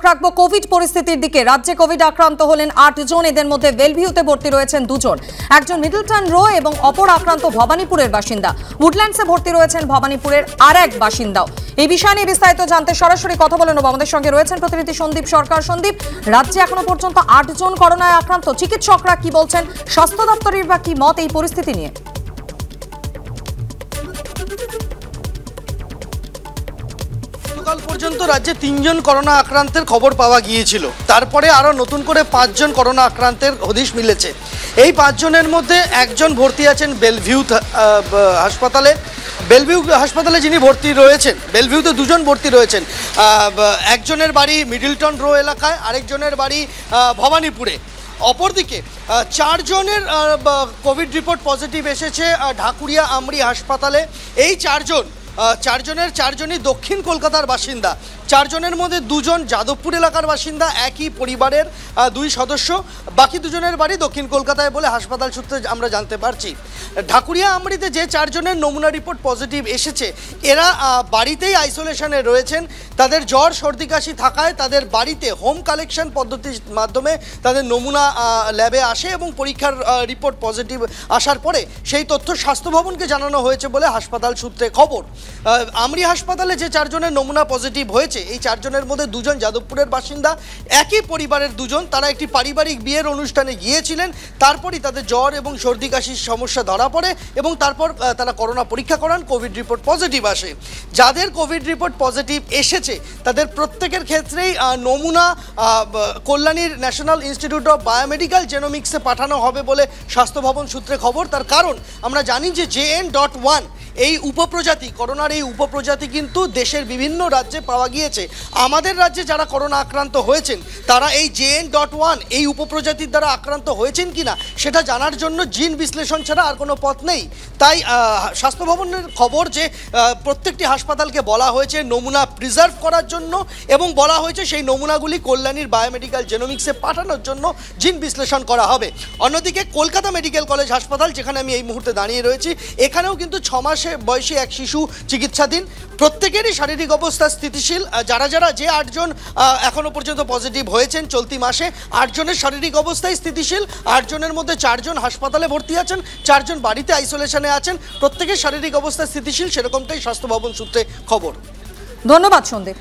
রাখবো কোভিড পরিস্থিতির দিকে। রাজ্যে কোভিড আক্রান্ত হলেন 8 জন। এদের মধ্যে বেলভিউতে ভর্তি রয়েছেন 2 জন, একজন মিডলটন রো এবং অপর আক্রান্ত ভবানীপুরের বাসিন্দা। উডল্যান্ডসে ভর্তি রয়েছেন ভবানীপুরের আরেক বাসিন্দাও। এই বিষয় নিয়ে বিস্তারিত জানতে সরাসরি কথা বলে নেব। আমাদের সঙ্গে রয়েছেন প্রতিনিধি সন্দীপ সরকার। সন্দীপ, রাজ্যে এখনো পর্যন্ত 8 জন করোনায় আক্রান্ত। চিকিৎসকরা কি বলছেন, স্বাস্থ্য দপ্তরের বা কি মত এই পরিস্থিতি নিয়ে? গতকাল পর্যন্ত রাজ্যে 3 জন করোনা আক্রান্তের খবর পাওয়া গিয়েছিল। তারপরে আরও নতুন করে 5 জন করোনা আক্রান্তের হদিশ মিলেছে। এই 5 জনের মধ্যে একজন ভর্তি আছেন বেলভিউ হাসপাতালে। বেলভিউ হাসপাতালে যিনি ভর্তি রয়েছেন, বেলভিউতে 2 জন ভর্তি রয়েছেন। একজনের বাড়ি মিডলটন রো এলাকায়, আরেকজনের বাড়ি ভবানীপুরে। অপরদিকে 4 জনের কোভিড রিপোর্ট পজিটিভ এসেছে ঢাকুরিয়া আমরি হাসপাতালে। এই 4 জনের 4 জনই দক্ষিণ কলকাতার বাসিন্দা। 4 জনের মধ্যে 2 জন যাদবপুর এলাকার বাসিন্দা, একই পরিবারের 2 সদস্য। বাকি 2 জনের বাড়ি দক্ষিণ কলকাতায় বলে হাসপাতাল সূত্রে আমরা জানতে পারছি। ঢাকুরিয়া আমরিতে যে 4 জনের নমুনা রিপোর্ট পজিটিভ এসেছে, এরা বাড়িতেই আইসোলেশনে রয়েছেন। তাদের জ্বর সর্দি কাশি থাকায় তাদের বাড়িতে হোম কালেকশন পদ্ধতির মাধ্যমে তাদের নমুনা ল্যাবে আসে এবং পরীক্ষার রিপোর্ট পজিটিভ আসার পরে সেই তথ্য স্বাস্থ্য ভবনকে জানানো হয়েছে বলে হাসপাতাল সূত্রে খবর। আমরি হাসপাতালে যে 4 জনের নমুনা পজিটিভ হয়েছে, এই 4 জনের মধ্যে 2 জন যাদবপুরের বাসিন্দা, একই পরিবারের 2 জন। তারা একটি পারিবারিক বিয়ের অনুষ্ঠানে গিয়েছিলেন। তারপরই তাদের জ্বর এবং সর্দি কাশির সমস্যা ধরা পড়ে এবং তারপর তারা করোনা পরীক্ষা করান, কোভিড রিপোর্ট পজিটিভ আসে। যাদের কোভিড রিপোর্ট পজিটিভ এসেছে তাদের প্রত্যেকের ক্ষেত্রেই নমুনা কল্যাণীর ন্যাশনাল ইনস্টিটিউট অফ বায়োমেডিক্যাল জেনোমিক্সে পাঠানো হবে বলে স্বাস্থ্য ভবন সূত্রে খবর। তার কারণ আমরা জানি যে JN.1 এই উপপ্রজাতি, করোনার এই উপপ্রজাতি কিন্তু দেশের বিভিন্ন রাজ্যে পাওয়া গিয়েছে। আমাদের রাজ্যে যারা করোনা আক্রান্ত হয়েছেন তারা এই JN.1 এই উপপ্রজাতির দ্বারা আক্রান্ত হয়েছেন কিনা সেটা জানার জন্য জিন বিশ্লেষণ ছাড়া আর কোনো পথ নেই। তাই স্বাস্থ্য ভবনের খবর যে প্রত্যেকটি হাসপাতালকে বলা হয়েছে নমুনা প্রিজার্ভ করার জন্য এবং বলা হয়েছে সেই নমুনাগুলি কল্যাণীর বায়োমেডিক্যাল জেনোমিক্সে পাঠানোর জন্য জিন বিশ্লেষণ করা হবে। অন্যদিকে কলকাতা মেডিকেল কলেজ হাসপাতাল, যেখানে আমি এই মুহূর্তে দাঁড়িয়ে রয়েছি, এখানেও কিন্তু 6 মাস বয়সী এক শিশু চিকিৎসাধীন। প্রত্যেকেরই শারীরিক অবস্থা স্থিতিশীল। যে 8 জন এখনো পর্যন্ত পজিটিভ হয়েছেন চলতি মাসে, 8 জনের শারীরিক অবস্থায় স্থিতিশীল। 8 জনের মধ্যে 4 জন হাসপাতালে ভর্তি আছেন, 4 জন বাড়িতে আইসোলেশনে আছেন। প্রত্যেকের শারীরিক অবস্থা স্থিতিশীল, সেরকমটাই স্বাস্থ্য ভবন সূত্রে খবর। ধন্যবাদ সন্দীপ।